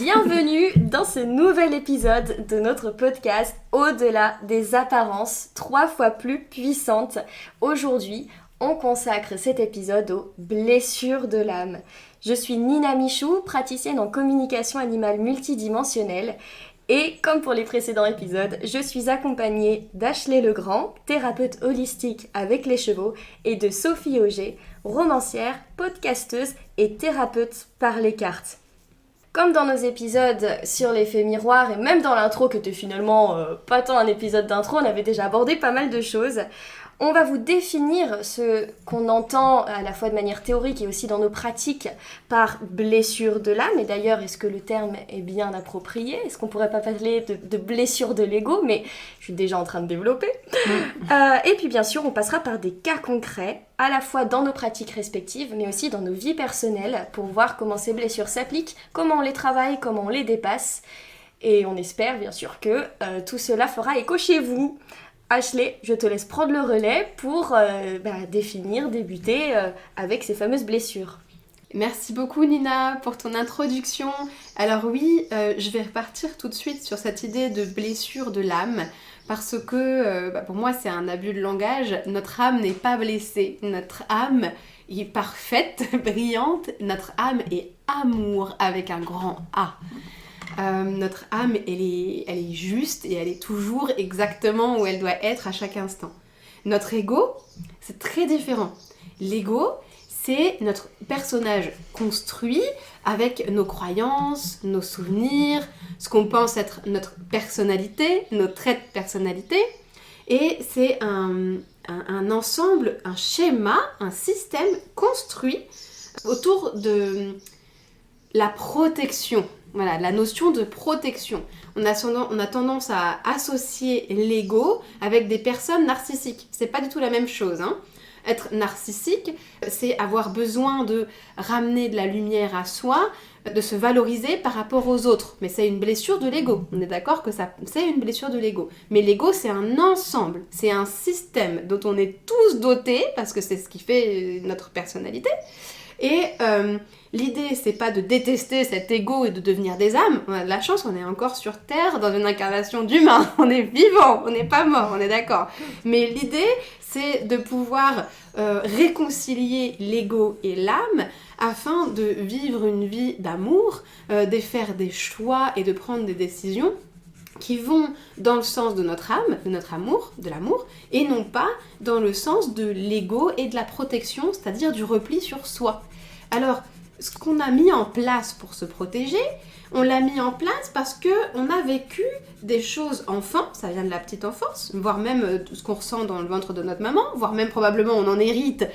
Bienvenue dans ce nouvel épisode de notre podcast Au-delà des apparences, 3 fois plus puissantes. Aujourd'hui, on consacre cet épisode aux blessures de l'âme. Je suis Nina Michou, praticienne en communication animale multidimensionnelle. Et comme pour les précédents épisodes, je suis accompagnée d'Ashley Legrand, thérapeute holistique avec les chevaux, et de Sophie Auger, romancière, podcasteuse et thérapeute par les cartes. Comme dans nos épisodes sur l'effet miroir et même dans l'intro, qui était finalement pas tant un épisode d'intro, on avait déjà abordé pas mal de choses. On va vous définir ce qu'on entend à la fois de manière théorique et aussi dans nos pratiques par blessure de l'âme. Et d'ailleurs, est-ce que le terme est bien approprié ? Est-ce qu'on pourrait pas parler de blessure de l'ego ? Mais je suis déjà en train de développer. Et puis bien sûr, on passera par des cas concrets, à la fois dans nos pratiques respectives, mais aussi dans nos vies personnelles, pour voir comment ces blessures s'appliquent, comment on les travaille, comment on les dépasse. Et on espère bien sûr que tout cela fera écho chez vous. Ashley, je te laisse prendre le relais pour débuter avec ces fameuses blessures. Merci beaucoup Nina pour ton introduction. Alors oui, je vais repartir tout de suite sur cette idée de blessure de l'âme parce que pour moi c'est un abus de langage. Notre âme n'est pas blessée, notre âme est parfaite, brillante, notre âme est amour avec un grand A. Notre âme, elle est juste et elle est toujours exactement où elle doit être à chaque instant. Notre ego, c'est très différent. L'ego, c'est notre personnage construit avec nos croyances, nos souvenirs, ce qu'on pense être notre personnalité, nos traits de personnalité. Et c'est un ensemble, un schéma, un système construit autour de la protection. Voilà, la notion de protection. On a tendance à associer l'ego avec des personnes narcissiques. C'est pas du tout la même chose, hein. Être narcissique, c'est avoir besoin de ramener de la lumière à soi, de se valoriser par rapport aux autres. Mais c'est une blessure de l'ego. On est d'accord que c'est une blessure de l'ego. Mais l'ego, c'est un ensemble, c'est un système dont on est tous dotés, parce que c'est ce qui fait notre personnalité. Et l'idée, c'est pas de détester cet ego et de devenir des âmes. On a de la chance, on est encore sur Terre dans une incarnation d'humain. On est vivant, on n'est pas mort, on est d'accord. Mais l'idée, c'est de pouvoir réconcilier l'ego et l'âme afin de vivre une vie d'amour, de faire des choix et de prendre des décisions qui vont dans le sens de notre âme, de notre amour, de l'amour, et non pas dans le sens de l'ego et de la protection, c'est-à-dire du repli sur soi. Alors, ce qu'on a mis en place pour se protéger, on l'a mis en place parce qu'on a vécu des choses enfant, ça vient de la petite enfance, voire même ce qu'on ressent dans le ventre de notre maman, voire même probablement on en hérite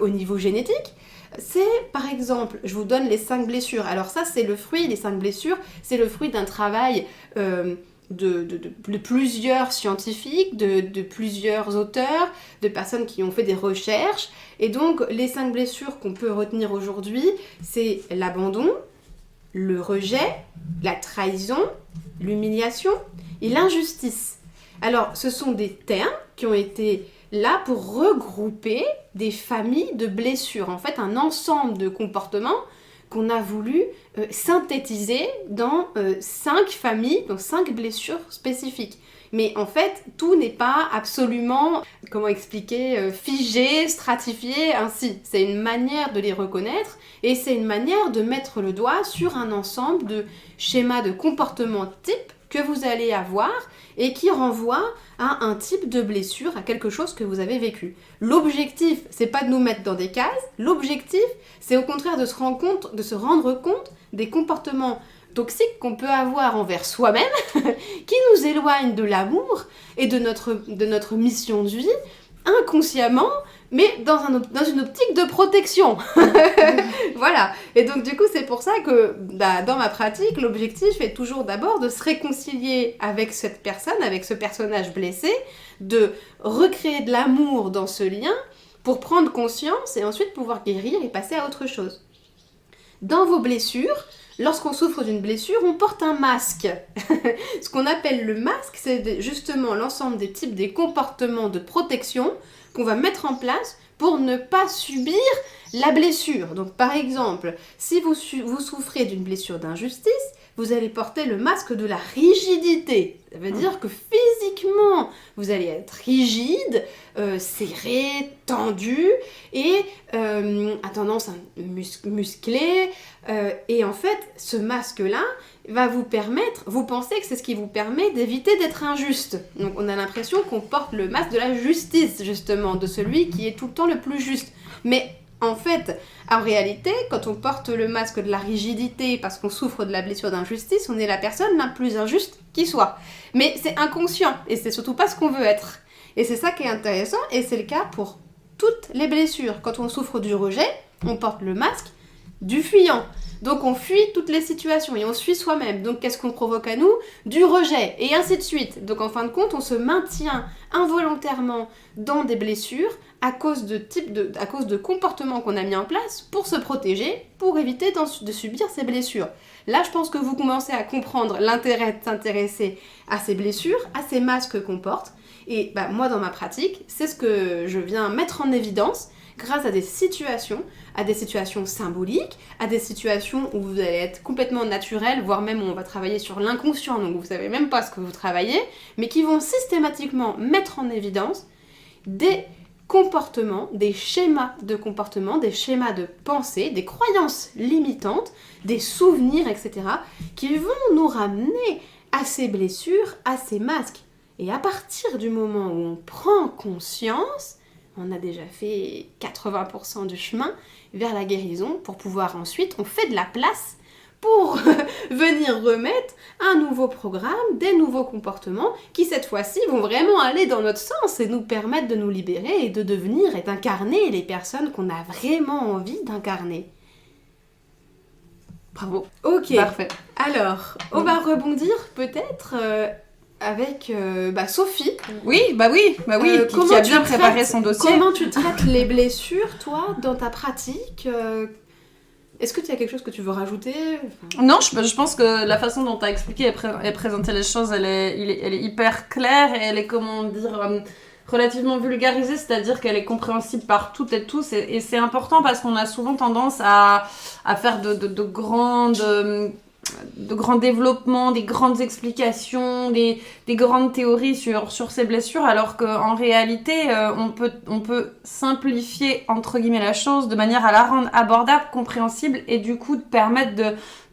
au niveau génétique. C'est, par exemple, je vous donne les 5 blessures. Alors ça, c'est le fruit, les 5 blessures, c'est le fruit d'un travail de plusieurs scientifiques, de plusieurs auteurs, de personnes qui ont fait des recherches. Et donc, les 5 blessures qu'on peut retenir aujourd'hui, c'est l'abandon, le rejet, la trahison, l'humiliation et l'injustice. Alors, ce sont des termes qui ont été là pour regrouper des familles de blessures. En fait, un ensemble de comportements qu'on a voulu synthétiser dans 5 familles, dans 5 blessures spécifiques. Mais en fait, tout n'est pas absolument, figé, stratifié ainsi. C'est une manière de les reconnaître et c'est une manière de mettre le doigt sur un ensemble de schémas de comportement type que vous allez avoir et qui renvoie à un type de blessure, à quelque chose que vous avez vécu. L'objectif, c'est pas de nous mettre dans des cases, l'objectif, c'est au contraire de se rendre compte des comportements toxiques qu'on peut avoir envers soi-même, qui nous éloignent de l'amour et de notre mission de vie, inconsciemment, mais dans une optique de protection. Voilà. Et donc, du coup, c'est pour ça que dans ma pratique, l'objectif est toujours d'abord de se réconcilier avec cette personne, avec ce personnage blessé, de recréer de l'amour dans ce lien pour prendre conscience et ensuite pouvoir guérir et passer à autre chose. Dans vos blessures, lorsqu'on souffre d'une blessure, on porte un masque. Ce qu'on appelle le masque, c'est justement l'ensemble des comportements de protection qu'on va mettre en place pour ne pas subir la blessure. Donc par exemple, si vous souffrez d'une blessure d'injustice, vous allez porter le masque de la rigidité. Ça veut dire que physiquement, vous allez être rigide, serré, tendu et à tendance musclée. Et en fait, ce masque-là va vous permettre, vous pensez que c'est ce qui vous permet d'éviter d'être injuste. Donc on a l'impression qu'on porte le masque de la justice, justement, de celui qui est tout le temps le plus juste. Mais en fait, en réalité, quand on porte le masque de la rigidité parce qu'on souffre de la blessure d'injustice, on est la personne la plus injuste qui soit. Mais c'est inconscient et c'est surtout pas ce qu'on veut être. Et c'est ça qui est intéressant et c'est le cas pour toutes les blessures. Quand on souffre du rejet, on porte le masque du fuyant. Donc on fuit toutes les situations et on se fuit soi-même. Donc qu'est-ce qu'on provoque à nous ? Du rejet et ainsi de suite. Donc en fin de compte, on se maintient involontairement dans des blessures à cause de comportements qu'on a mis en place pour se protéger, pour éviter de subir ces blessures. Là, je pense que vous commencez à comprendre l'intérêt de s'intéresser à ces blessures, à ces masques qu'on porte. Et moi, dans ma pratique, c'est ce que je viens mettre en évidence grâce à des situations symboliques, à des situations où vous allez être complètement naturel, voire même où on va travailler sur l'inconscient, donc vous savez même pas ce que vous travaillez, mais qui vont systématiquement mettre en évidence des comportements, des schémas de comportement, des schémas de pensée, des croyances limitantes, des souvenirs, etc., qui vont nous ramener à ces blessures, à ces masques. Et à partir du moment où on prend conscience, on a déjà fait 80% du chemin vers la guérison pour pouvoir ensuite, on fait de la place pour venir remettre un nouveau programme, des nouveaux comportements qui cette fois-ci vont vraiment aller dans notre sens et nous permettre de nous libérer et de devenir et d'incarner les personnes qu'on a vraiment envie d'incarner. Bravo. Ok. Parfait. Alors, on va rebondir peut-être avec Sophie. Oui, qui a bien préparé son dossier. Comment tu traites les blessures, toi, dans ta pratique Est-ce que tu as quelque chose que tu veux rajouter Non, je pense que la façon dont tu as expliqué et présenté les choses, elle est hyper claire et elle est, relativement vulgarisée, c'est-à-dire qu'elle est compréhensible par toutes et tous. Et c'est important parce qu'on a souvent tendance à faire de grands développements, des grandes explications, des grandes théories sur ces blessures, alors qu'en réalité, on peut simplifier, entre guillemets, la chose de manière à la rendre abordable, compréhensible, et du coup de permettre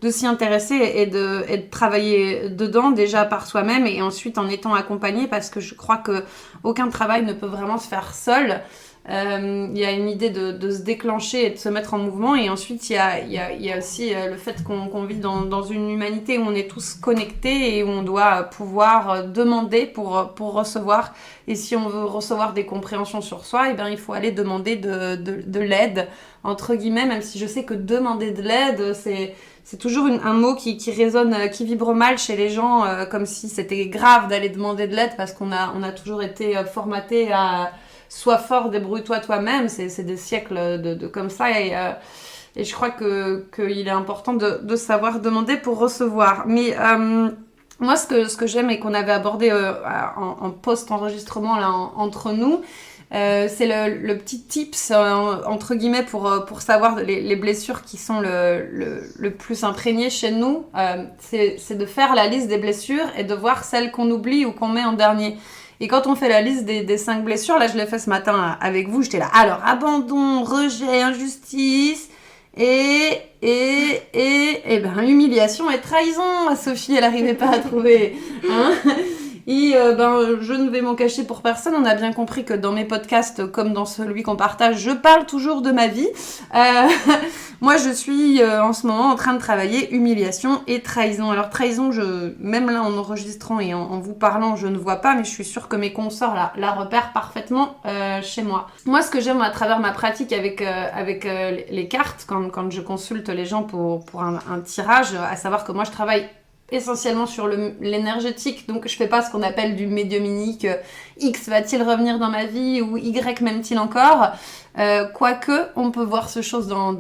de s'y intéresser et de travailler dedans, déjà par soi-même, et ensuite en étant accompagné, parce que je crois qu'aucun travail ne peut vraiment se faire seul. Il y a une idée de se déclencher et de se mettre en mouvement, et ensuite il y a aussi le fait qu'on vit dans une humanité où on est tous connectés et où on doit pouvoir demander pour recevoir, et si on veut recevoir des compréhensions sur soi, il faut aller demander de l'aide, entre guillemets, même si je sais que demander de l'aide, c'est toujours un mot qui résonne, qui vibre mal chez les gens, comme si c'était grave d'aller demander de l'aide, parce qu'on a toujours été formaté à sois fort, débrouille-toi toi-même. C'est des siècles de comme ça, et je crois qu'il est important de savoir demander pour recevoir. Mais moi, ce que j'aime et qu'on avait abordé en post-enregistrement là, entre nous, c'est le petit tips entre guillemets pour savoir les blessures qui sont le plus imprégnées chez nous, c'est de faire la liste des blessures et de voir celles qu'on oublie ou qu'on met en dernier. Et quand on fait la liste des 5 blessures, là je l'ai fait ce matin avec vous, j'étais là, alors abandon, rejet, injustice et humiliation et trahison. Sophie, elle n'arrivait pas à trouver, hein. Et je ne vais m'en cacher pour personne, on a bien compris que dans mes podcasts, comme dans celui qu'on partage, je parle toujours de ma vie. Moi, je suis en ce moment en train de travailler humiliation et trahison. Alors trahison, même là en enregistrant et en vous parlant, je ne vois pas, mais je suis sûre que mes consoeurs la repèrent parfaitement chez moi. Moi, ce que j'aime à travers ma pratique avec les cartes, quand je consulte les gens pour un tirage, à savoir que moi je travaille essentiellement sur l'énergétique, donc je fais pas ce qu'on appelle du médiumnique, X va-t-il revenir dans ma vie ou Y m'aime-t-il encore, Quoique, on peut voir ce genre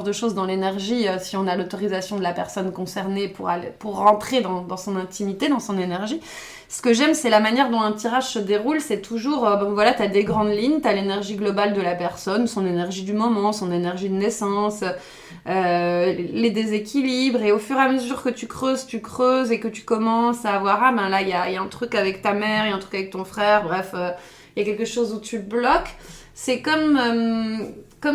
de choses dans l'énergie si on a l'autorisation de la personne concernée pour rentrer dans son intimité, dans son énergie. Ce que j'aime, c'est la manière dont un tirage se déroule. C'est toujours, t'as des grandes lignes, t'as l'énergie globale de la personne, son énergie du moment, son énergie de naissance, les déséquilibres. Et au fur et à mesure que tu creuses et que tu commences à voir, là, il y a un truc avec ta mère, il y a un truc avec ton frère, bref, il y a quelque chose où tu bloques. C'est comme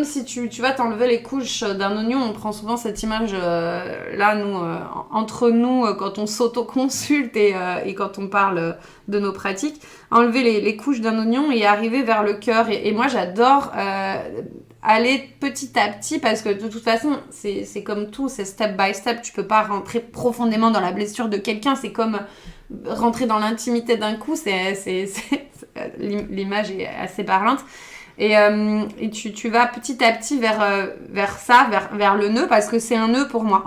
si tu vas t'enlever les couches d'un oignon. On prend souvent cette image là, nous, entre nous, quand on s'autoconsulte et quand on parle de nos pratiques. Enlever les couches d'un oignon et arriver vers le cœur. Et moi, j'adore aller petit à petit parce que de toute façon, c'est comme tout, c'est step by step. Tu peux pas rentrer profondément dans la blessure de quelqu'un. C'est comme rentrer dans l'intimité d'un coup. L'image est assez parlante. Et tu vas petit à petit vers ça, vers le nœud, parce que c'est un nœud pour moi.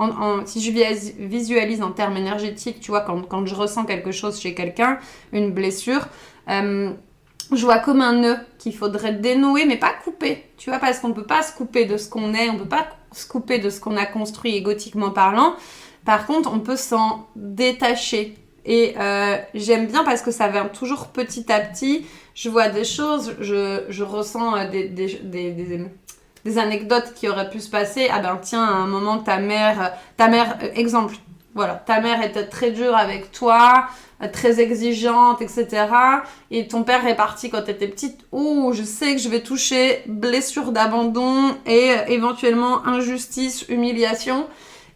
Si je visualise en termes énergétiques, tu vois, quand je ressens quelque chose chez quelqu'un, une blessure, je vois comme un nœud qu'il faudrait dénouer, mais pas couper. Tu vois, parce qu'on ne peut pas se couper de ce qu'on est, on ne peut pas se couper de ce qu'on a construit égotiquement parlant. Par contre, on peut s'en détacher. Et j'aime bien parce que ça vient toujours petit à petit. Je vois des choses, je ressens des anecdotes qui auraient pu se passer. Ah ben tiens, à un moment, ta mère, exemple, voilà, ta mère était très dure avec toi, très exigeante, etc. Et ton père est parti quand t'étais petite. Ouh, je sais que je vais toucher blessure d'abandon et éventuellement injustice, humiliation.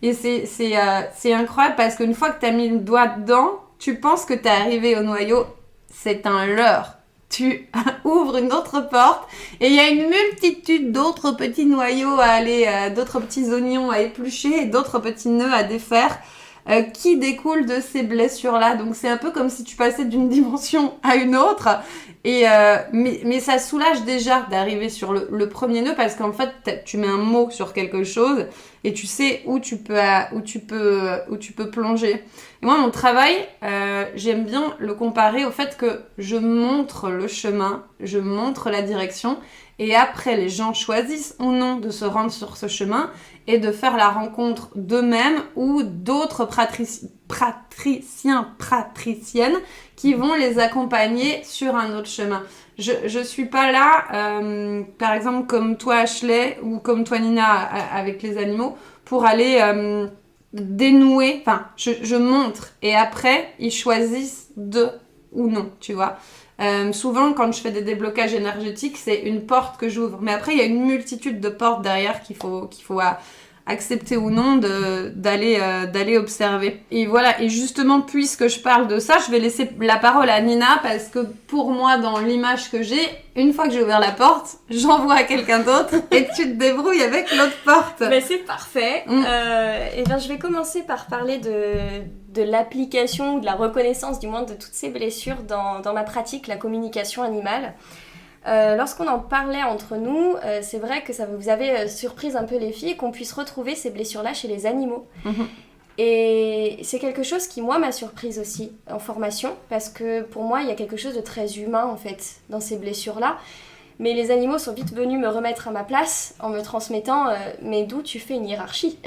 Et c'est incroyable parce qu'une fois que t'as mis le doigt dedans, tu penses que t'es arrivé au noyau. C'est un leurre. Tu ouvres une autre porte et il y a une multitude d'autres petits noyaux à aller, d'autres petits oignons à éplucher et d'autres petits nœuds à défaire qui découlent de ces blessures-là. Donc c'est un peu comme si tu passais d'une dimension à une autre. Mais ça soulage déjà d'arriver sur le premier nœud parce qu'en fait tu mets un mot sur quelque chose et tu sais où tu peux plonger. Et moi mon travail, j'aime bien le comparer au fait que je montre le chemin, je montre la direction et après les gens choisissent ou non de se rendre sur ce chemin et de faire la rencontre d'eux-mêmes ou d'autres pratriciennes qui vont les accompagner sur un autre chemin. Je suis pas là, par exemple comme toi Ashley ou comme toi Nina avec les animaux, pour aller dénouer, enfin je montre et après ils choisissent de ou non, tu vois. Souvent quand je fais des déblocages énergétiques, c'est une porte que j'ouvre, mais après il y a une multitude de portes derrière qu'il faut accepter ou non d'aller observer. Et voilà, et justement puisque je parle de ça, je vais laisser la parole à Nina parce que pour moi dans l'image que j'ai, une fois que j'ai ouvert la porte, j'envoie à quelqu'un d'autre et tu te débrouilles avec l'autre porte. Ben c'est parfait. Et ben je vais commencer par parler de l'application ou de la reconnaissance du moins de toutes ces blessures dans ma pratique, la communication animale. Lorsqu'on en parlait entre nous, c'est vrai que ça vous avait surpris un peu les filles qu'on puisse retrouver ces blessures-là chez les animaux. Et c'est quelque chose qui, moi, m'a surprise aussi en formation, parce que pour moi, il y a quelque chose de très humain, en fait, dans ces blessures-là. Mais les animaux sont vite venus me remettre à ma place en me transmettant mais d'où tu fais une hiérarchie.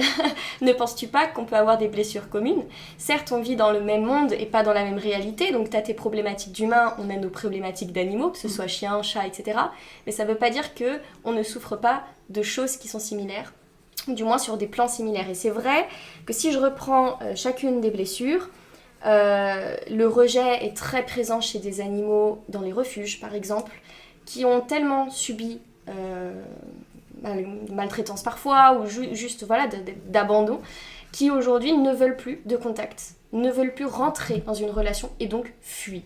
Ne penses-tu pas qu'on peut avoir des blessures communes ? Certes, on vit dans le même monde et pas dans la même réalité, donc tu as tes problématiques d'humains, on a nos problématiques d'animaux, que ce soit chien, chat, etc. Mais ça veut pas dire qu'on ne souffre pas de choses qui sont similaires, du moins sur des plans similaires. Et c'est vrai que si je reprends chacune des blessures, le rejet est très présent chez des animaux dans les refuges, par exemple, qui ont tellement subi maltraitance parfois, ou juste voilà, d'abandon, qui aujourd'hui ne veulent plus de contact, ne veulent plus rentrer dans une relation et donc fuient.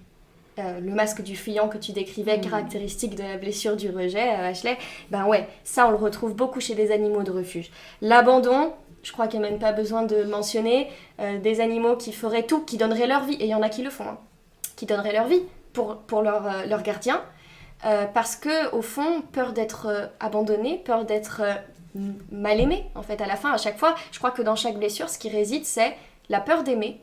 Le masque du fuyant que tu décrivais, caractéristique de la blessure du rejet, Ashley, ben ouais, ça on le retrouve beaucoup chez des animaux de refuge. L'abandon, je crois qu'il n'y a même pas besoin de mentionner, des animaux qui feraient tout, qui donneraient leur vie, et il y en a qui le font, hein, qui donneraient leur vie pour leur gardien, parce que au fond, peur d'être abandonné, peur d'être mal aimé, en fait, à la fin, à chaque fois, je crois que dans chaque blessure, ce qui réside, c'est la peur d'aimer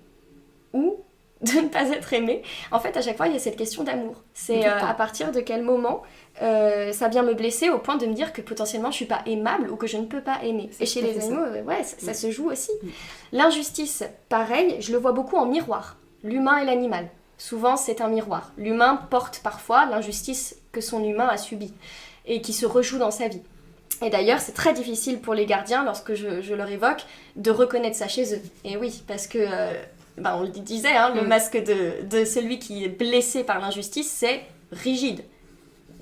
ou de ne pas être aimé. En fait, à chaque fois, il y a cette question d'amour. C'est à partir de quel moment ça vient me blesser au point de me dire que potentiellement je suis pas aimable ou que je ne peux pas aimer. Et chez les animaux, ça se joue aussi. L'injustice, pareil, je le vois beaucoup en miroir. L'humain et l'animal. Souvent, c'est un miroir. L'humain porte parfois l'injustice que son humain a subie et qui se rejoue dans sa vie. Et d'ailleurs, c'est très difficile pour les gardiens, lorsque je leur évoque, de reconnaître ça chez eux. Et oui, parce que, on le disait, le masque de celui qui est blessé par l'injustice, c'est rigide.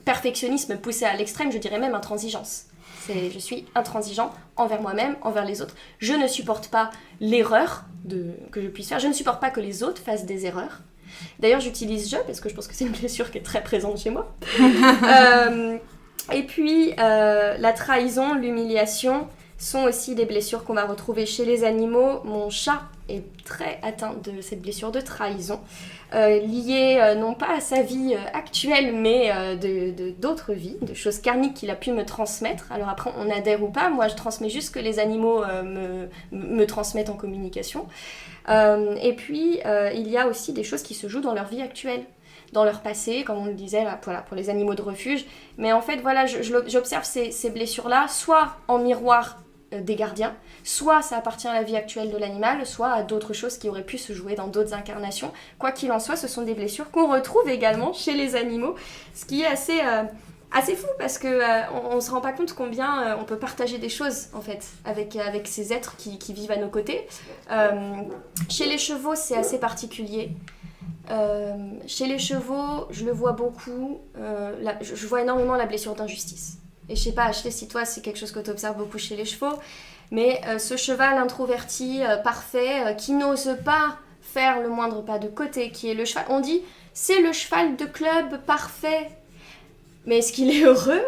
Perfectionnisme poussé à l'extrême, je dirais même intransigeance. Je suis intransigeant envers moi-même, envers les autres. Je ne supporte pas l'erreur que je puisse faire. Je ne supporte pas que les autres fassent des erreurs. D'ailleurs, j'utilise « je » parce que je pense que c'est une blessure qui est très présente chez moi. Et puis, la trahison, l'humiliation sont aussi des blessures qu'on va retrouver chez les animaux. Mon chat est très atteint de cette blessure de trahison, liée non pas à sa vie actuelle, mais d'autres vies, de choses karmiques qu'il a pu me transmettre. Alors après, on adhère ou pas, moi je transmets juste ce que les animaux me transmettent en communication. Et puis, il y a aussi des choses qui se jouent dans leur vie actuelle, dans leur passé, comme on le disait là, voilà, pour les animaux de refuge. Mais en fait, voilà, j'observe ces blessures-là, soit en miroir des gardiens, soit ça appartient à la vie actuelle de l'animal, soit à d'autres choses qui auraient pu se jouer dans d'autres incarnations. Quoi qu'il en soit, ce sont des blessures qu'on retrouve également chez les animaux, ce qui est assez fou parce que on se rend pas compte combien on peut partager des choses en fait avec ces êtres qui vivent à nos côtés. Chez les chevaux, c'est assez particulier. Chez les chevaux, je le vois beaucoup, je vois énormément la blessure d'injustice. Et je sais pas, Ashley, si toi c'est quelque chose que tu observes beaucoup chez les chevaux, mais ce cheval introverti, parfait, qui n'ose pas faire le moindre pas de côté, qui est le cheval, on dit c'est le cheval de club parfait, mais est-ce qu'il est heureux ?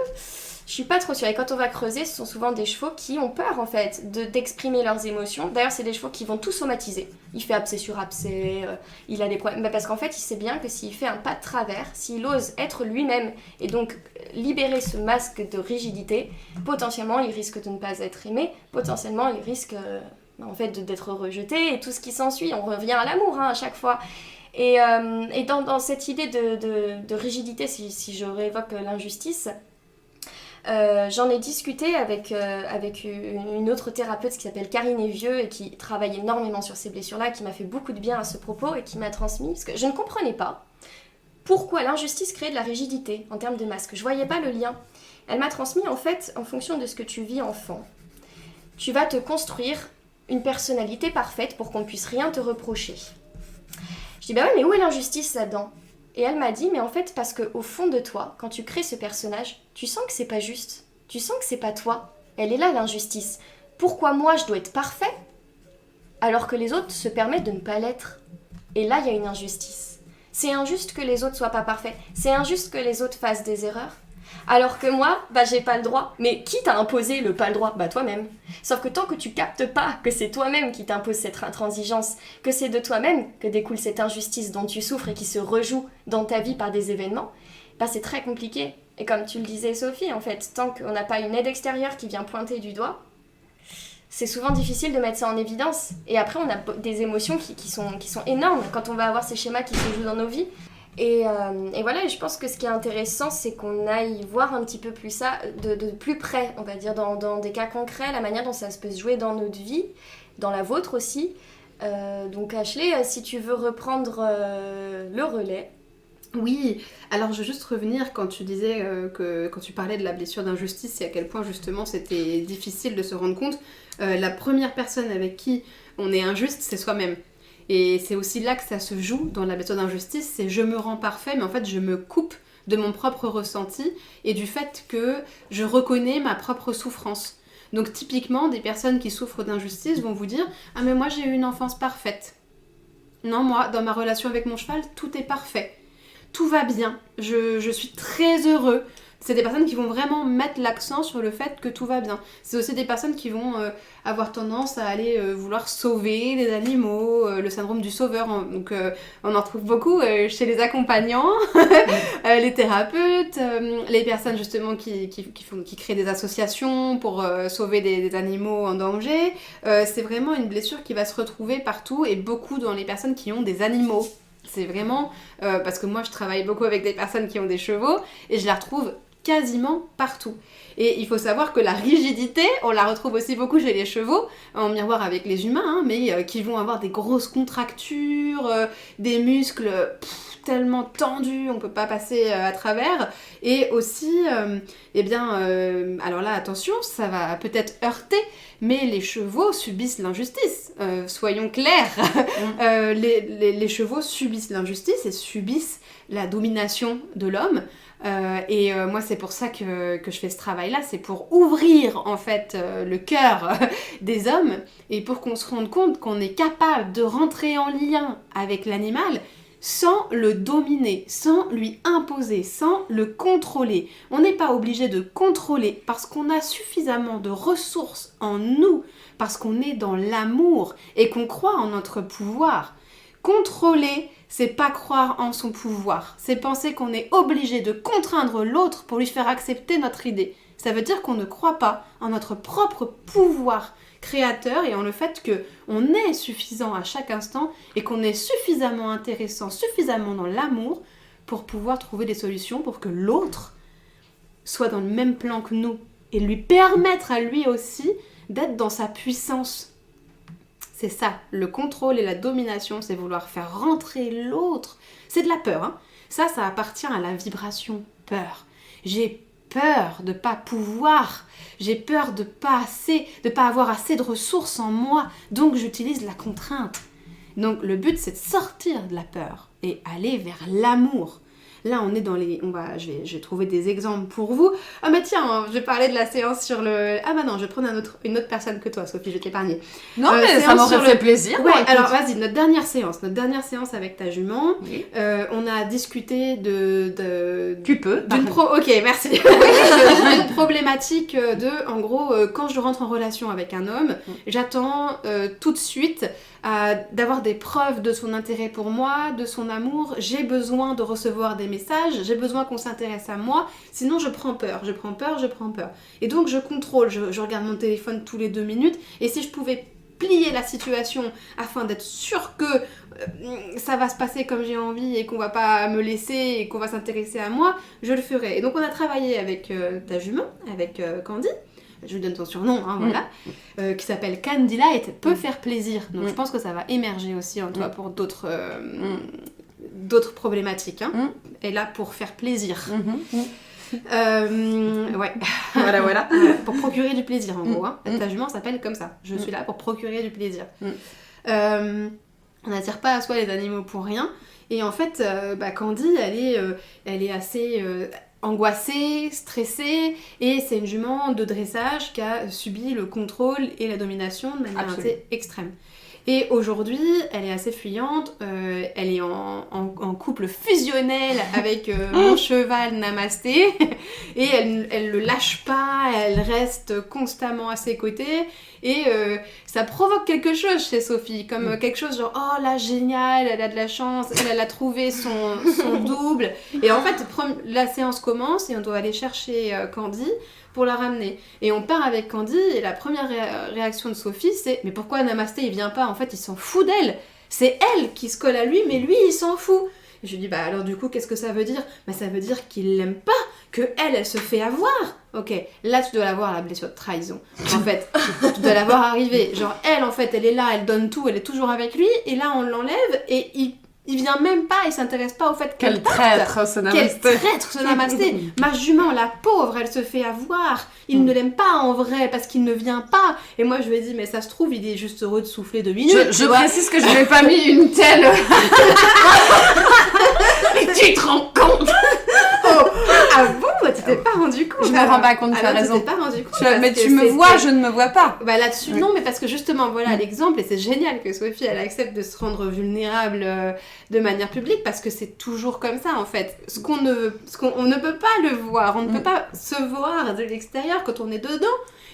Je suis pas trop sûre. Et quand on va creuser, ce sont souvent des chevaux qui ont peur en fait d'exprimer leurs émotions. D'ailleurs, c'est des chevaux qui vont tout somatiser. Il fait abcès sur abcès, il a des problèmes. Parce qu'en fait, il sait bien que s'il fait un pas de travers, s'il ose être lui-même et donc libérer ce masque de rigidité, potentiellement, il risque de ne pas être aimé. Potentiellement, il risque en fait d'être rejeté et tout ce qui s'ensuit. On revient à l'amour à chaque fois. Et dans cette idée de rigidité, si je réévoque l'injustice, j'en ai discuté avec une autre thérapeute qui s'appelle Karine Evieux et qui travaille énormément sur ces blessures-là, qui m'a fait beaucoup de bien à ce propos et qui m'a transmis, parce que je ne comprenais pas pourquoi l'injustice créait de la rigidité en termes de masque. Je voyais pas le lien. Elle m'a transmis en fait, en fonction de ce que tu vis enfant, tu vas te construire une personnalité parfaite pour qu'on ne puisse rien te reprocher. Je dis bah ouais, mais où est l'injustice là-dedans ? Et elle m'a dit, mais en fait, parce qu'au fond de toi, quand tu crées ce personnage, tu sens que c'est pas juste. Tu sens que c'est pas toi. Elle est là, l'injustice. Pourquoi moi, je dois être parfait alors que les autres se permettent de ne pas l'être ? Et là, il y a une injustice. C'est injuste que les autres soient pas parfaits. C'est injuste que les autres fassent des erreurs. Alors que moi, j'ai pas le droit. Mais qui t'a imposé le pas le droit ? Toi-même. Sauf que tant que tu captes pas que c'est toi-même qui t'impose cette intransigeance, que c'est de toi-même que découle cette injustice dont tu souffres et qui se rejoue dans ta vie par des événements, c'est très compliqué. Et comme tu le disais Sophie, en fait, tant qu'on n'a pas une aide extérieure qui vient pointer du doigt, c'est souvent difficile de mettre ça en évidence. Et après, on a des émotions qui sont énormes quand on va avoir ces schémas qui se jouent dans nos vies. Et voilà, et je pense que ce qui est intéressant, c'est qu'on aille voir un petit peu plus ça de plus près, on va dire, dans des cas concrets, la manière dont ça peut se jouer dans notre vie, dans la vôtre aussi. Donc Ashley, si tu veux reprendre le relais. Oui, alors je veux juste revenir quand tu disais quand tu parlais de la blessure d'injustice et à quel point justement c'était difficile de se rendre compte. La première personne avec qui on est injuste, c'est soi-même. Et c'est aussi là que ça se joue dans la blessure d'injustice, c'est je me rends parfait, mais en fait je me coupe de mon propre ressenti et du fait que je reconnais ma propre souffrance. Donc typiquement, des personnes qui souffrent d'injustice vont vous dire « Ah mais moi j'ai eu une enfance parfaite. Non, moi, dans ma relation avec mon cheval, tout est parfait. Tout va bien, je suis très heureux. » C'est des personnes qui vont vraiment mettre l'accent sur le fait que tout va bien. C'est aussi des personnes qui vont avoir tendance à aller vouloir sauver les animaux, le syndrome du sauveur. Donc on en retrouve beaucoup chez les accompagnants, les thérapeutes, les personnes justement qui créent des associations pour sauver des animaux en danger. C'est vraiment une blessure qui va se retrouver partout et beaucoup dans les personnes qui ont des animaux. C'est vraiment... parce que moi je travaille beaucoup avec des personnes qui ont des chevaux et je la retrouve quasiment partout. Et il faut savoir que la rigidité, on la retrouve aussi beaucoup chez les chevaux, en miroir avec les humains, mais qui vont avoir des grosses contractures, des muscles tellement tendus, on peut pas passer à travers. Et aussi, alors là, attention, ça va peut-être heurter, mais les chevaux subissent l'injustice. Soyons clairs, les chevaux subissent l'injustice et subissent la domination de l'homme. Moi c'est pour ça que je fais ce travail là, c'est pour ouvrir en fait le cœur des hommes et pour qu'on se rende compte qu'on est capable de rentrer en lien avec l'animal sans le dominer, sans lui imposer, sans le contrôler. On n'est pas obligé de contrôler parce qu'on a suffisamment de ressources en nous, parce qu'on est dans l'amour et qu'on croit en notre pouvoir. Contrôler, c'est pas croire en son pouvoir, c'est penser qu'on est obligé de contraindre l'autre pour lui faire accepter notre idée. Ça veut dire qu'on ne croit pas en notre propre pouvoir créateur et en le fait qu'on est suffisant à chaque instant et qu'on est suffisamment intéressant, suffisamment dans l'amour pour pouvoir trouver des solutions pour que l'autre soit dans le même plan que nous et lui permettre à lui aussi d'être dans sa puissance. C'est ça, le contrôle et la domination, c'est vouloir faire rentrer l'autre. C'est de la peur, hein. Ça appartient à la vibration peur. J'ai peur de pas pouvoir, j'ai peur de pas avoir assez de ressources en moi, donc j'utilise la contrainte. Donc le but, c'est de sortir de la peur et aller vers l'amour. Là, on est dans les... Je vais trouver des exemples pour vous. Ah bah tiens, je vais parler de la séance sur le... Ah bah non, je vais prendre une autre personne que toi, Sophie, je vais t'épargner. Non, mais ça m'aurait fait plaisir. Ouais, alors vas-y, notre dernière séance avec ta jument, oui. On a discuté Tu peux. Ok, merci. D'une problématique en gros, quand je rentre en relation avec un homme, j'attends tout de suite d'avoir des preuves de son intérêt pour moi, de son amour. J'ai besoin de recevoir des messages, j'ai besoin qu'on s'intéresse à moi, sinon je prends peur. Et donc je contrôle, je regarde mon téléphone tous les 2 minutes, et si je pouvais plier la situation afin d'être sûre que ça va se passer comme j'ai envie et qu'on va pas me laisser et qu'on va s'intéresser à moi, je le ferais. Et donc on a travaillé avec ta jument, avec Candy, je lui donne ton surnom, hein, voilà, qui s'appelle Candy Light, peut faire plaisir. Donc je pense que ça va émerger aussi en toi pour d'autres problématiques. Hein. Et là, pour faire plaisir. Ouais, voilà. Pour procurer du plaisir, en gros. Hein. Ta jument s'appelle comme ça. Je suis là pour procurer du plaisir. On n'attire pas à soi les animaux pour rien. Et en fait, Candy, elle est assez... angoissée, stressée, et c'est une jument de dressage qui a subi le contrôle et la domination de manière assez extrême. Et aujourd'hui, elle est assez fuyante, elle est en couple fusionnel avec mon cheval Namasté, et elle le lâche pas, elle reste constamment à ses côtés, et ça provoque quelque chose chez Sophie, comme quelque chose genre « Oh là, génial, elle a de la chance, elle a trouvé son double ». Et en fait, la séance commence et on doit aller chercher Candy pour la ramener. Et on part avec Candy et la première réaction de Sophie, c'est « Mais pourquoi Namasté, il vient pas ? En fait, il s'en fout d'elle. C'est elle qui se colle à lui, mais lui, il s'en fout. » Et je lui dis « alors du coup, qu'est-ce que ça veut dire ? Ça veut dire qu'il l'aime pas, que elle se fait avoir. » Ok, là tu dois la voir, la blessure de trahison. En fait, tu dois la voir arriver. Genre elle, en fait, elle est là, elle donne tout, elle est toujours avec lui, et là on l'enlève, et il vient même pas, il s'intéresse pas au fait qu'elle parte. Quel traître ce Namasté. Ma jument, la pauvre, elle se fait avoir. Il ne l'aime pas en vrai parce qu'il ne vient pas. Et moi je lui ai dit, mais ça se trouve, il est juste heureux de souffler 2 minutes. Je précise que je n'ai pas mis une telle. Mais tu te rends compte? Ah bon, tu t'es pas rendu compte. Je me rends pas compte, tu as raison. Tu t'es pas rendu compte. Mais tu me vois, je ne me vois pas. Bah là-dessus, non, mais parce que justement, voilà l'exemple, et c'est génial que Sophie, elle accepte de se rendre vulnérable de manière publique, parce que c'est toujours comme ça, en fait. On ne peut pas le voir, on ne peut pas se voir de l'extérieur quand on est dedans.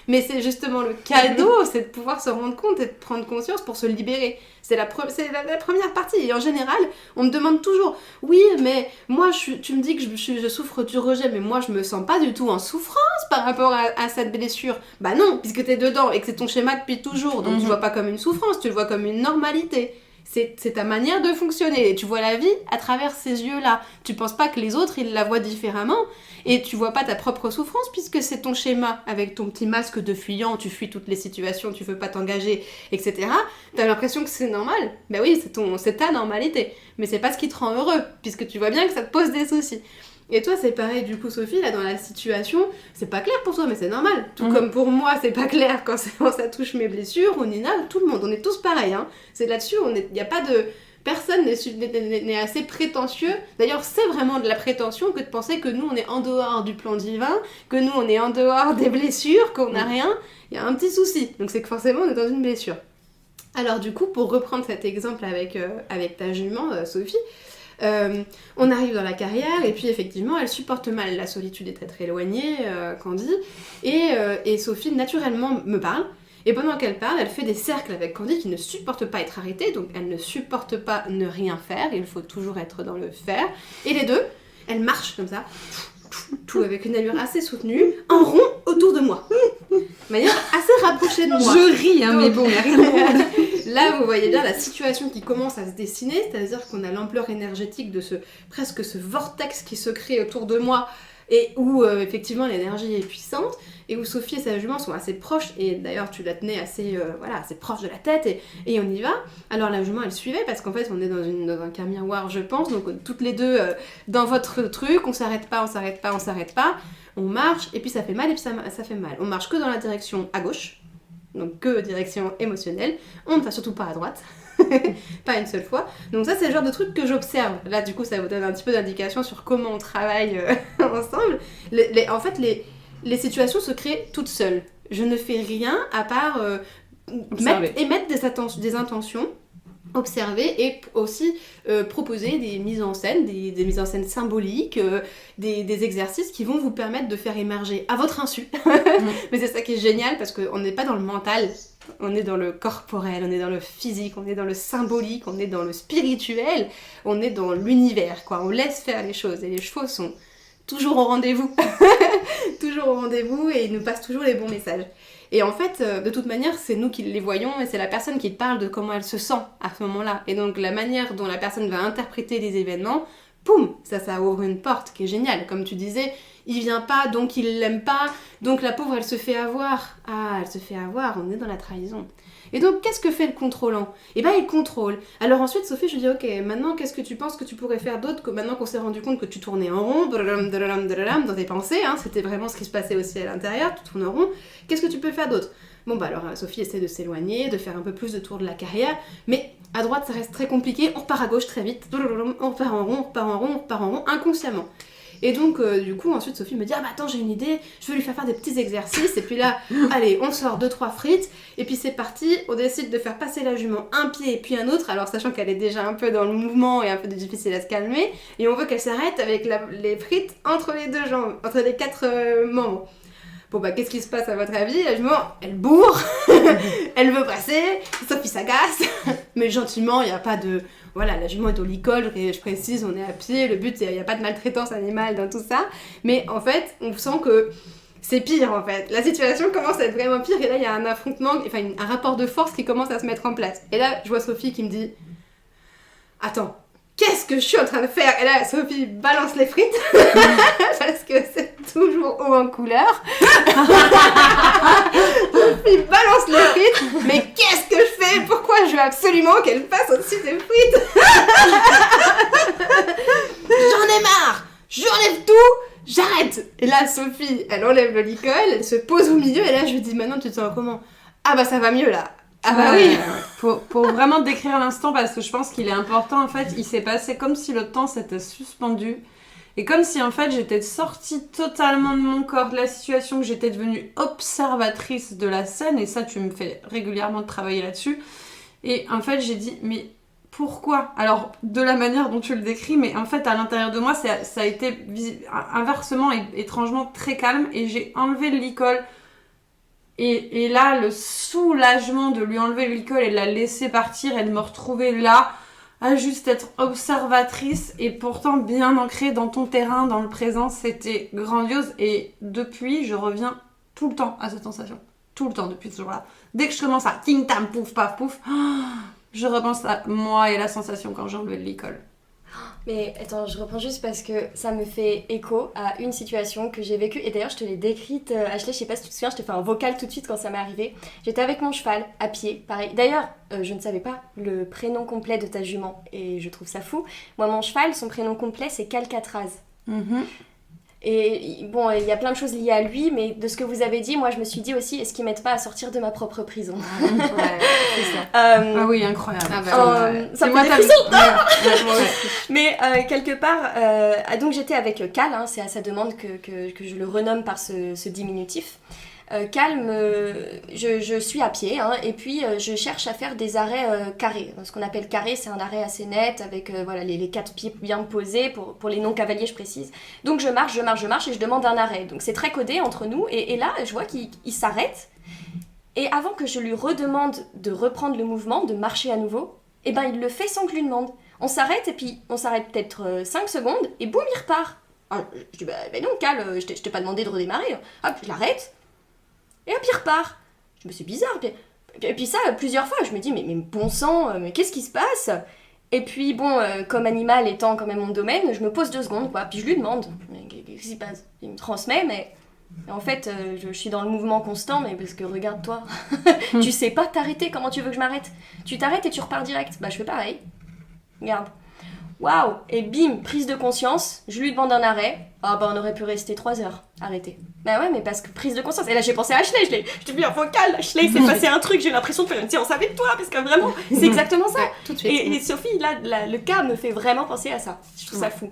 Mais c'est justement le cadeau, c'est de pouvoir se rendre compte et de prendre conscience pour se libérer. C'est la première partie. Et en général, on me demande toujours « Oui, mais moi, tu me dis que je souffre du rejet, mais moi, je me sens pas du tout en souffrance par rapport à cette blessure. » Bah non, puisque t'es dedans et que c'est ton schéma depuis toujours. Donc tu le vois pas comme une souffrance, tu le vois comme une normalité. C'est ta manière de fonctionner. Et tu vois la vie à travers ces yeux-là. Tu penses pas que les autres, ils la voient différemment. Et tu vois pas ta propre souffrance puisque c'est ton schéma. Avec ton petit masque de fuyant, tu fuis toutes les situations, tu veux pas t'engager, etc. T'as l'impression que c'est normal. Ben oui, c'est ta normalité. Mais c'est pas ce qui te rend heureux, puisque tu vois bien que ça te pose des soucis. Et toi, c'est pareil, du coup, Sophie, là, dans la situation, c'est pas clair pour toi, mais c'est normal. Tout comme pour moi, c'est pas clair quand ça touche mes blessures, ou Nina, ou tout le monde. On est tous pareils, hein. C'est là-dessus, il n'y a pas de... Personne n'est assez prétentieux. D'ailleurs, c'est vraiment de la prétention que de penser que nous, on est en dehors du plan divin, que nous, on est en dehors des blessures, qu'on n'a rien. Il y a un petit souci. Donc, c'est que forcément, on est dans une blessure. Alors, du coup, pour reprendre cet exemple avec ta jument, Sophie, on arrive dans la carrière et puis effectivement elle supporte mal la solitude, est très éloignée, Candy, et Sophie naturellement me parle, et pendant qu'elle parle elle fait des cercles avec Candy qui ne supporte pas être arrêtée, donc elle ne supporte pas ne rien faire, il faut toujours être dans le faire, et les deux elles marchent comme ça tout avec une allure assez soutenue en rond autour de moi, de manière assez rapprochée de moi. Je ris, hein, donc, mais bon, il n'y a rien de monde. Là, vous voyez bien la situation qui commence à se dessiner, c'est-à-dire qu'on a l'ampleur énergétique de presque ce vortex qui se crée autour de moi, et où effectivement l'énergie est puissante, et où Sophie et sa jument sont assez proches, et d'ailleurs tu la tenais assez proche de la tête, et on y va. Alors la jument elle suivait, parce qu'en fait on est dans un cas miroir, je pense, donc toutes les deux dans votre truc, on s'arrête pas, on marche, et puis ça fait mal, et puis ça fait mal. On marche que dans la direction à gauche, donc que direction émotionnelle, on ne va surtout pas à droite, pas une seule fois. Donc ça c'est le genre de truc que j'observe. Là du coup ça vous donne un petit peu d'indication sur comment on travaille ensemble. En fait les situations se créent toutes seules. Je ne fais rien à part émettre des intentions, observer et aussi proposer des mises en scène, des mises en scène symboliques, des exercices qui vont vous permettre de faire émerger à votre insu. Mais c'est ça qui est génial parce qu'on n'est pas dans le mental, on est dans le corporel, on est dans le physique, on est dans le symbolique, on est dans le spirituel, on est dans l'univers, quoi. On laisse faire les choses et les chevaux sont toujours au rendez-vous. Toujours au rendez-vous et ils nous passent toujours les bons messages. Et en fait, de toute manière, c'est nous qui les voyons et c'est la personne qui parle de comment elle se sent à ce moment-là. Et donc la manière dont la personne va interpréter les événements, poum, ça ouvre une porte qui est géniale. Comme tu disais, il vient pas, donc il l'aime pas, donc la pauvre, elle se fait avoir. Ah, elle se fait avoir, on est dans la trahison. Et donc, qu'est-ce que fait le contrôlant ? Eh ben, il contrôle. Alors ensuite, Sophie, je lui dis, ok, maintenant, qu'est-ce que tu penses que tu pourrais faire d'autre que maintenant qu'on s'est rendu compte que tu tournais en rond, dans tes pensées, hein, c'était vraiment ce qui se passait aussi à l'intérieur, tu tournes en rond, qu'est-ce que tu peux faire d'autre ? Bon, bah alors, Sophie essaie de s'éloigner, de faire un peu plus de tour de la carrière, mais à droite, ça reste très compliqué, on repart à gauche très vite, on repart en rond, inconsciemment. Et donc, du coup, ensuite, Sophie me dit « Ah bah attends, j'ai une idée, je vais lui faire des petits exercices. » Et puis là, allez, on sort 2-3 frites, et puis c'est parti, on décide de faire passer la jument un pied et puis un autre, alors sachant qu'elle est déjà un peu dans le mouvement et un peu difficile à se calmer, et on veut qu'elle s'arrête avec les frites entre les deux jambes, entre les 4 membres. Bon bah qu'est-ce qui se passe à votre avis ? La jument, elle bourre, elle veut passer, Sophie s'agace, mais gentiment, il n'y a pas de... Voilà, la jument est au licol, je précise, on est à pied, le but, il n'y a pas de maltraitance animale dans tout ça, mais en fait, on sent que c'est pire en fait. La situation commence à être vraiment pire, et là, il y a un affrontement, enfin un rapport de force qui commence à se mettre en place. Et là, je vois Sophie qui me dit « Attends, qu'est-ce que je suis en train de faire ?» Et là, Sophie balance les frites, parce que c'est toujours haut en couleur. Sophie balance les frites, mais qu'est-ce que je fais ? Pourquoi je veux absolument qu'elle passe au-dessus des frites ? J'en ai marre ! J'enlève tout, j'arrête ! Et là, Sophie, elle enlève le licol, elle se pose au milieu, et là, je lui dis « Maintenant, tu te sens comment ?»« Ah bah ça va mieux là !» Ah bah oui. Pour vraiment décrire l'instant, parce que je pense qu'il est important, en fait, il s'est passé comme si le temps s'était suspendu Et comme si en fait j'étais sortie totalement de mon corps, de la situation, que j'étais devenue observatrice de la scène, et ça tu me fais régulièrement travailler là-dessus. Et en fait j'ai dit, mais pourquoi ? Alors de la manière dont tu le décris, mais en fait à l'intérieur de moi ça a été inversement et étrangement très calme, et j'ai enlevé le licol. Et là, le soulagement de lui enlever le licol et de la laisser partir et de me retrouver là, à juste être observatrice et pourtant bien ancrée dans ton terrain, dans le présent, c'était grandiose. Et depuis, je reviens tout le temps à cette sensation. Tout le temps depuis ce jour-là. Dès que je commence à ting tam pouf paf pouf, je repense à moi et la sensation quand j'ai enlevé le licol. Mais attends, je reprends juste parce que ça me fait écho à une situation que j'ai vécue. Et d'ailleurs, je te l'ai décrite, Ashley, je sais pas si tu te souviens, je t'ai fait un vocal tout de suite quand ça m'est arrivé. J'étais avec mon cheval, à pied, pareil. D'ailleurs, je ne savais pas le prénom complet de ta jument, et je trouve ça fou. Moi, mon cheval, son prénom complet, c'est Calcatraz. Et bon, il y a plein de choses liées à lui, mais de ce que vous avez dit, moi je me suis dit aussi, est-ce qu'il m'aide pas à sortir de ma propre prison ? Ouais, c'est ça. Ah oui, incroyable. Ça me fait des frissons. Mais quelque part, donc j'étais avec Cal, hein, c'est à sa demande que je le renomme par ce diminutif. Calme, je suis à pied, hein, et puis je cherche à faire des arrêts carrés. Ce qu'on appelle carré, c'est un arrêt assez net avec voilà, les 4 pieds bien posés, pour les non-cavaliers je précise. Donc je marche et je demande un arrêt. Donc c'est très codé entre nous, et là je vois qu'il s'arrête, et avant que je lui redemande de reprendre le mouvement, de marcher à nouveau, et ben il le fait sans que je lui demande. On s'arrête, et puis on s'arrête peut-être 5 secondes, et boum, il repart. Alors, je dis bah non Cal, je t'ai pas demandé de redémarrer. Hop, je l'arrête. Et hop, il repart. Je me suis bizarre. Et puis ça, plusieurs fois, je me dis, mais bon sang, mais qu'est-ce qui se passe ? Et puis bon, comme animal étant quand même mon domaine, je me pose 2 secondes, quoi. Puis je lui demande, qu'est-ce qui se passe ? Il me transmet, mais en fait, je suis dans le mouvement constant, mais parce que regarde-toi, tu sais pas t'arrêter, comment tu veux que je m'arrête ? Tu t'arrêtes et tu repars direct. Bah je fais pareil. Regarde. Waouh ! Et bim, prise de conscience, je lui demande un arrêt. Ah bah on aurait pu rester 3 heures, arrêté. Bah ouais, mais parce que prise de conscience. Et là j'ai pensé à Ashley, je t'ai vu un vocal, Ashley, il s'est passé un truc, j'ai l'impression de faire une séance avec toi, parce que vraiment, c'est exactement ça. Ouais, tout de suite. Et Sophie, là, le cas me fait vraiment penser à ça. Je trouve ça fou.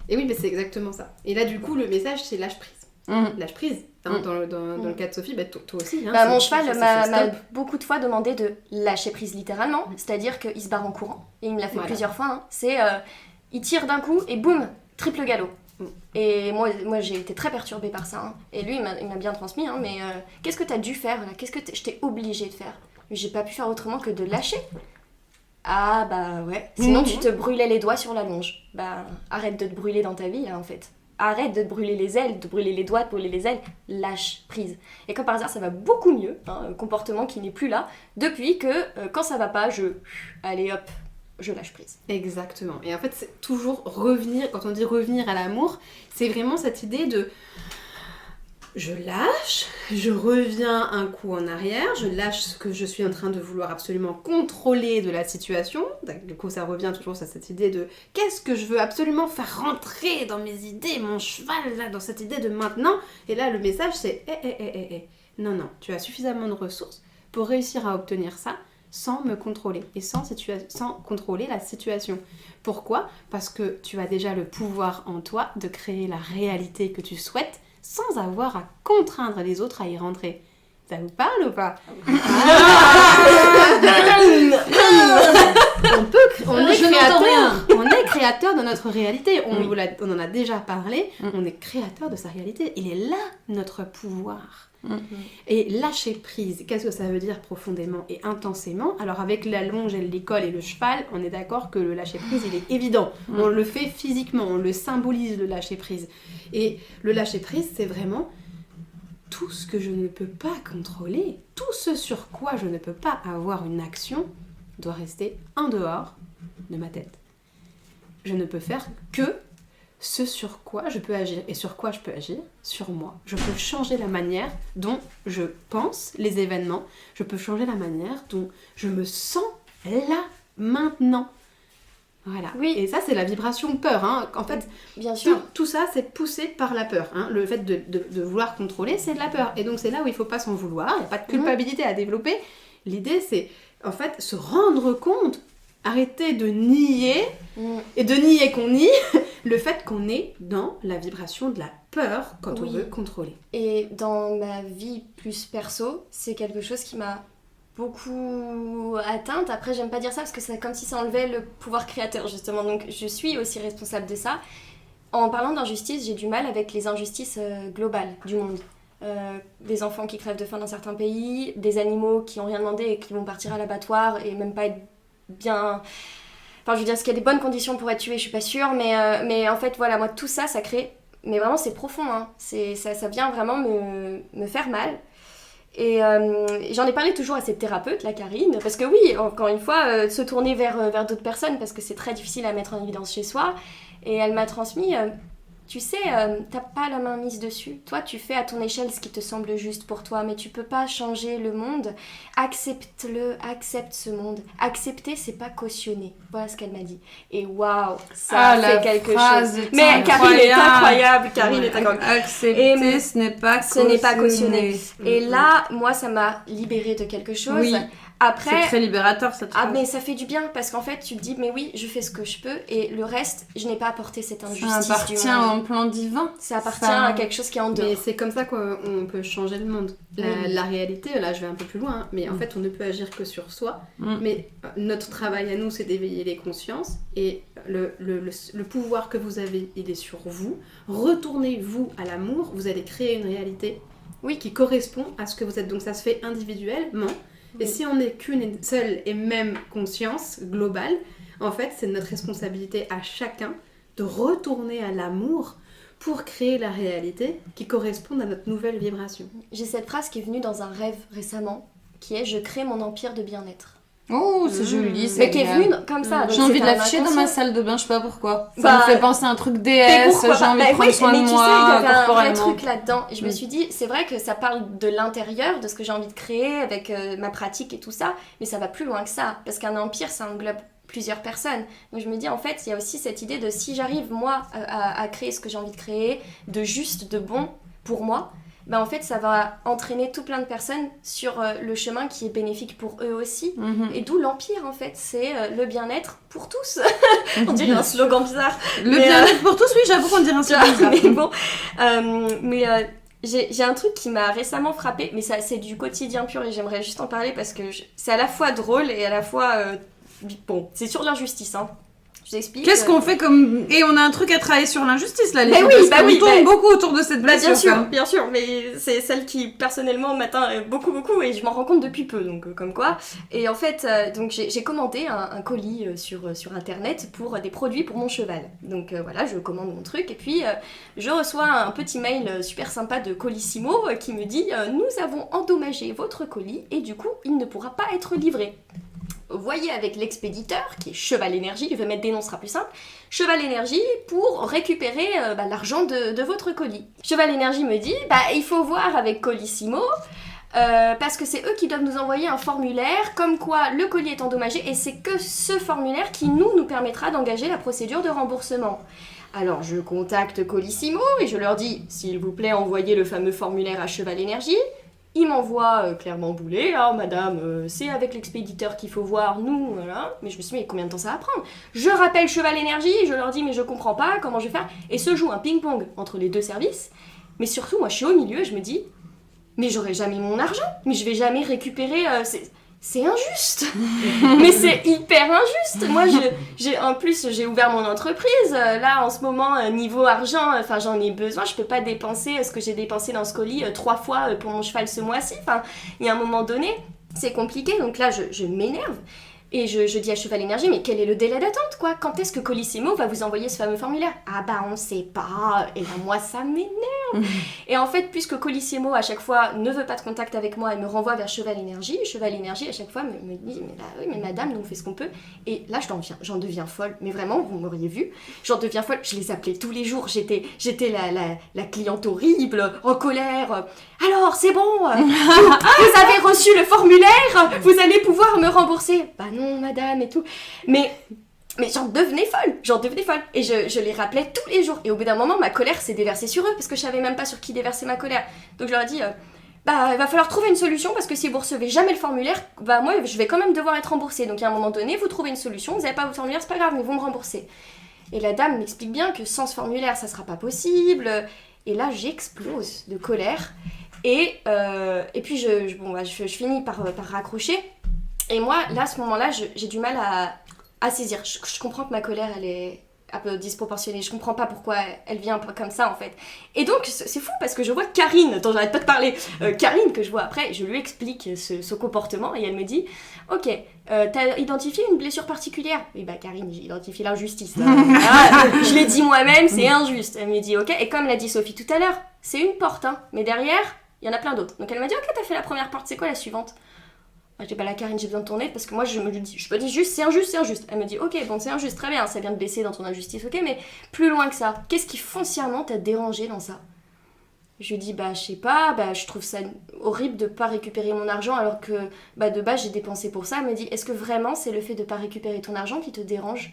Et oui, mais c'est exactement ça. Et là du coup, le message c'est lâche prise. Lâche prise. Hein, dans le cas de Sophie, bah, toi aussi. Hein, mon cheval m'a beaucoup de fois demandé de lâcher prise littéralement, c'est-à-dire qu'il se barre en courant, et il me l'a fait plusieurs fois. Hein. C'est, il tire d'un coup et boum, triple galop. Et moi j'ai été très perturbée par ça. Hein. Et lui, il m'a bien transmis, hein, mais qu'est-ce que t'as dû faire là ? Qu'est-ce que je t'ai obligée de faire ? Mais j'ai pas pu faire autrement que de lâcher. Ah bah ouais, sinon tu te brûlais les doigts sur la longe. Bah arrête de te brûler dans ta vie là en fait. Arrête de te brûler les ailes, de brûler les doigts, de brûler les ailes, lâche prise. Et comme par hasard, ça va beaucoup mieux, hein, un comportement qui n'est plus là, depuis que quand ça va pas, allez hop, je lâche prise. Exactement. Et en fait, c'est toujours revenir, quand on dit revenir à l'amour, c'est vraiment cette idée de je lâche, je reviens un coup en arrière, je lâche ce que je suis en train de vouloir absolument contrôler de la situation. Du coup, ça revient toujours à cette idée de qu'est-ce que je veux absolument faire rentrer dans mes idées, mon cheval, là, dans cette idée de maintenant. Et là, le message, c'est non, tu as suffisamment de ressources pour réussir à obtenir ça sans me contrôler et sans contrôler la situation. Pourquoi ? Parce que tu as déjà le pouvoir en toi de créer la réalité que tu souhaites sans avoir à contraindre les autres à y rentrer. Ça vous parle ou pas ? On est créateur de notre réalité. On en a déjà parlé. On est créateur de sa réalité. Il est là notre pouvoir. Et lâcher prise, qu'est-ce que ça veut dire profondément et intensément ? Alors avec la longe et l'école et le cheval, on est d'accord que le lâcher prise, il est évident. On le fait physiquement, on le symbolise, le lâcher prise. Et le lâcher prise, c'est vraiment tout ce que je ne peux pas contrôler, tout ce sur quoi je ne peux pas avoir une action, doit rester en dehors de ma tête. Je ne peux faire que ce sur quoi je peux agir. Et sur quoi je peux agir ? Sur moi. Je peux changer la manière dont je pense les événements. Je peux changer la manière dont je me sens là, maintenant. Voilà. Oui. Et ça, c'est la vibration peur. Hein. En fait, bien sûr. Tout ça, c'est poussé par la peur. Hein. Le fait de vouloir contrôler, c'est de la peur. Et donc, c'est là où il ne faut pas s'en vouloir. Il n'y a pas de culpabilité à développer. L'idée, c'est, en fait, se rendre compte, arrêter de nier, et de nier qu'on nie, le fait qu'on est dans la vibration de la peur quand on veut contrôler. Et dans ma vie plus perso, c'est quelque chose qui m'a beaucoup atteinte. Après, j'aime pas dire ça parce que c'est comme si ça enlevait le pouvoir créateur, justement. Donc, je suis aussi responsable de ça. En parlant d'injustice, j'ai du mal avec les injustices globales du monde. Des enfants qui crèvent de faim dans certains pays, des animaux qui n'ont rien demandé et qui vont partir à l'abattoir et même pas être bien... Enfin, je veux dire, est-ce qu'il y a des bonnes conditions pour être tué, je suis pas sûre, mais en fait, voilà, moi, tout ça, ça crée... Mais vraiment, c'est profond, hein. Ça vient vraiment me faire mal. Et j'en ai parlé toujours à cette thérapeute, la Karine, parce que oui, encore une fois, se tourner vers d'autres personnes, parce que c'est très difficile à mettre en évidence chez soi. Et elle m'a transmis, tu sais, t'as pas la main mise dessus. Toi, tu fais à ton échelle ce qui te semble juste pour toi, mais tu peux pas changer le monde. Accepte-le, accepte ce monde. Accepter, c'est pas cautionner. Voilà ce qu'elle m'a dit. Et waouh, ça a fait quelque chose. Mais Karine est incroyable, Karine est incroyable. Accepter, ce n'est pas cautionner. Et là, moi, ça m'a libérée de quelque chose. Oui. Après, c'est très libérateur cette phrase. Ah mais ça fait du bien parce qu'en fait tu te dis mais oui je fais ce que je peux et le reste je n'ai pas apporté cette injustice. Ça appartient au plan divin. Ça appartient à quelque chose qui est en dehors. Mais c'est comme ça qu'on peut changer le monde. La réalité, là je vais un peu plus loin, hein, mais en fait on ne peut agir que sur soi. Mais notre travail à nous c'est d'éveiller les consciences et le pouvoir que vous avez il est sur vous. Retournez-vous à l'amour, vous allez créer une réalité qui correspond à ce que vous êtes. Donc ça se fait individuellement. Et si on n'est qu'une seule et même conscience globale, en fait, c'est notre responsabilité à chacun de retourner à l'amour pour créer la réalité qui corresponde à notre nouvelle vibration. J'ai cette phrase qui est venue dans un rêve récemment, qui est « Je crée mon empire de bien-être ». Oh, c'est joli, c'est mais qui est venue comme ça. J'ai envie de l'afficher dans ma salle de bain, je sais pas pourquoi. Ça me fait penser à un truc déesse, j'ai envie de prendre soin de moi. Mais tu sais, il y avait un vrai truc là-dedans. Et je me suis dit, c'est vrai que ça parle de l'intérieur, de ce que j'ai envie de créer avec ma pratique et tout ça, mais ça va plus loin que ça. Parce qu'un empire, ça englobe plusieurs personnes. Donc je me dis, en fait, il y a aussi cette idée de si j'arrive, moi, à créer ce que j'ai envie de créer, de juste, de bon pour moi, en fait, ça va entraîner tout plein de personnes sur le chemin qui est bénéfique pour eux aussi. Et d'où l'empire, en fait. C'est le bien-être pour tous. On dirait un slogan bizarre. Le bien-être pour tous, oui, j'avoue qu'on dirait un slogan bizarre. Mais bon, j'ai un truc qui m'a récemment frappée, mais ça, c'est du quotidien pur et j'aimerais juste en parler parce que c'est à la fois drôle et à la fois... bon, c'est sur l'injustice, hein. Je t'explique. Qu'est-ce qu'on fait comme... Et on a un truc à travailler sur l'injustice, là, les filles, parce qu'on tourne beaucoup autour de cette blessure. Bien sûr, mais c'est celle qui, personnellement, m'atteint beaucoup, et je m'en rends compte depuis peu, donc comme quoi. Et en fait, donc j'ai commandé un colis sur Internet pour des produits pour mon cheval. Donc voilà, je commande mon truc, et puis je reçois un petit mail super sympa de Colissimo qui me dit « Nous avons endommagé votre colis, et du coup, il ne pourra pas être livré. » Voyez avec l'expéditeur, qui est Cheval Énergie, je vais mettre des noms, ce sera plus simple, Cheval Énergie pour récupérer l'argent de votre colis. Cheval Énergie me dit, il faut voir avec Colissimo, parce que c'est eux qui doivent nous envoyer un formulaire, comme quoi le colis est endommagé, et c'est que ce formulaire qui nous permettra d'engager la procédure de remboursement. Alors je contacte Colissimo, et je leur dis, s'il vous plaît, envoyez le fameux formulaire à Cheval Énergie. Il m'envoie clairement bouler, hein, madame, c'est avec l'expéditeur qu'il faut voir, nous, voilà. Mais je me suis dit, mais combien de temps ça va prendre ? Je rappelle Cheval Énergie, je leur dis, mais je comprends pas, comment je vais faire ? Et se joue un ping-pong entre les deux services. Mais surtout, moi, je suis au milieu et je me dis, mais j'aurai jamais mon argent, mais je vais jamais récupérer... C'est injuste. Mais c'est hyper injuste. Moi, en plus, j'ai ouvert mon entreprise. Là, en ce moment, niveau argent, j'en ai besoin. Je peux pas dépenser ce que j'ai dépensé dans ce colis 3 fois pour mon cheval ce mois-ci. Il y a un moment donné, c'est compliqué. Donc là, je m'énerve. Et je dis à Cheval Énergie, mais quel est le délai d'attente, quoi ? Quand est-ce que Colissimo va vous envoyer ce fameux formulaire ? Ah on sait pas. Et là, moi, ça m'énerve. Et en fait, puisque Colissimo, à chaque fois, ne veut pas de contact avec moi et me renvoie vers Cheval Énergie, à chaque fois, me dit, mais madame, nous, on fait ce qu'on peut. Et là, j'en deviens folle. Mais vraiment, vous m'auriez vu, j'en deviens folle. Je les appelais tous les jours. J'étais la cliente horrible, en colère. Alors, c'est bon, vous avez reçu le formulaire, vous allez pouvoir me rembourser. Non, madame, et tout. Mais j'en devenais folle. Et je les rappelais tous les jours. Et au bout d'un moment, ma colère s'est déversée sur eux, parce que je savais même pas sur qui déverser ma colère. Donc je leur ai dit, il va falloir trouver une solution, parce que si vous recevez jamais le formulaire, moi, je vais quand même devoir être remboursée. Donc à un moment donné, vous trouvez une solution, vous n'avez pas votre formulaire, c'est pas grave, mais vous me remboursez. Et la dame m'explique bien que sans ce formulaire, ça sera pas possible. Et là, j'explose de colère. Et puis, je finis par raccrocher. Et moi, là, à ce moment-là, j'ai du mal à saisir. Je comprends que ma colère, elle est un peu disproportionnée. Je comprends pas pourquoi elle vient un peu comme ça, en fait. Et donc, c'est fou parce que je vois Karine, dont j'arrête pas de parler. Karine, que je vois après, je lui explique ce comportement et elle me dit « Ok, t'as identifié une blessure particulière ?» Et bah, Karine, j'ai identifié l'injustice. Là. Je l'ai dit moi-même, c'est injuste. Elle me dit « Ok, et comme l'a dit Sophie tout à l'heure, c'est une porte, hein, mais derrière, il y en a plein d'autres. » Donc elle m'a dit « Ok, t'as fait la première porte, c'est quoi la suivante ?» Je dis, la Karine, j'ai besoin de ton aide parce que moi, je me dis juste, c'est injuste, c'est injuste. Elle me dit, ok, bon, c'est injuste, très bien, ça vient de blesser dans ton injustice, ok, mais plus loin que ça, qu'est-ce qui foncièrement t'a dérangé dans ça ? Je lui dis, je sais pas, je trouve ça horrible de pas récupérer mon argent alors que, de base, j'ai dépensé pour ça. Elle me dit, est-ce que vraiment c'est le fait de pas récupérer ton argent qui te dérange ?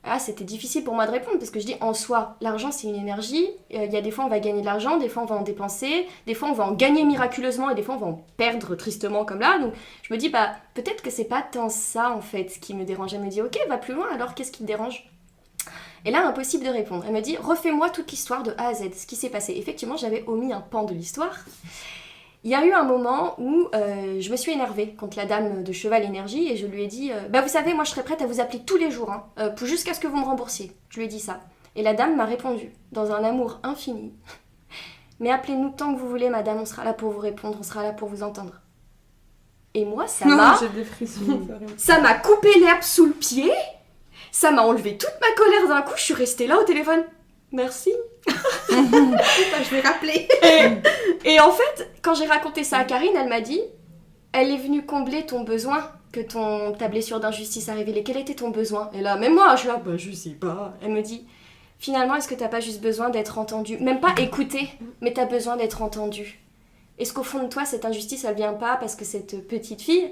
Ah, c'était difficile pour moi de répondre parce que je dis en soi, l'argent c'est une énergie, il y a des fois on va gagner de l'argent, des fois on va en dépenser, des fois on va en gagner miraculeusement et des fois on va en perdre tristement comme là, donc je me dis peut-être que c'est pas tant ça en fait qui me dérange. Elle me dit ok, va plus loin alors, qu'est-ce qui te dérange ? Et là, impossible de répondre. Elle me dit refais-moi toute l'histoire de A à Z, ce qui s'est passé. Effectivement, j'avais omis un pan de l'histoire. Il y a eu un moment où je me suis énervée contre la dame de Cheval Énergie et je lui ai dit vous savez, moi je serais prête à vous appeler tous les jours jusqu'à ce que vous me remboursiez. Je lui ai dit ça. Et la dame m'a répondu dans un amour infini. Mais appelez-nous tant que vous voulez, madame, on sera là pour vous répondre, on sera là pour vous entendre. Et moi, ça m'a... J'ai des frissons. Ça m'a coupé l'herbe sous le pied, ça m'a enlevé toute ma colère d'un coup, je suis restée là au téléphone. Merci. Je vais rappeler. Et en fait, quand j'ai raconté ça à Karine, elle m'a dit elle est venue combler ton besoin que ta blessure d'injustice a révélé. Quel était ton besoin ? Et là, même moi, je suis là, je sais pas. Elle me dit finalement, est-ce que t'as pas juste besoin d'être entendue ? Même pas écoutée, mais t'as besoin d'être entendue. Est-ce qu'au fond de toi, cette injustice, elle vient pas parce que cette petite fille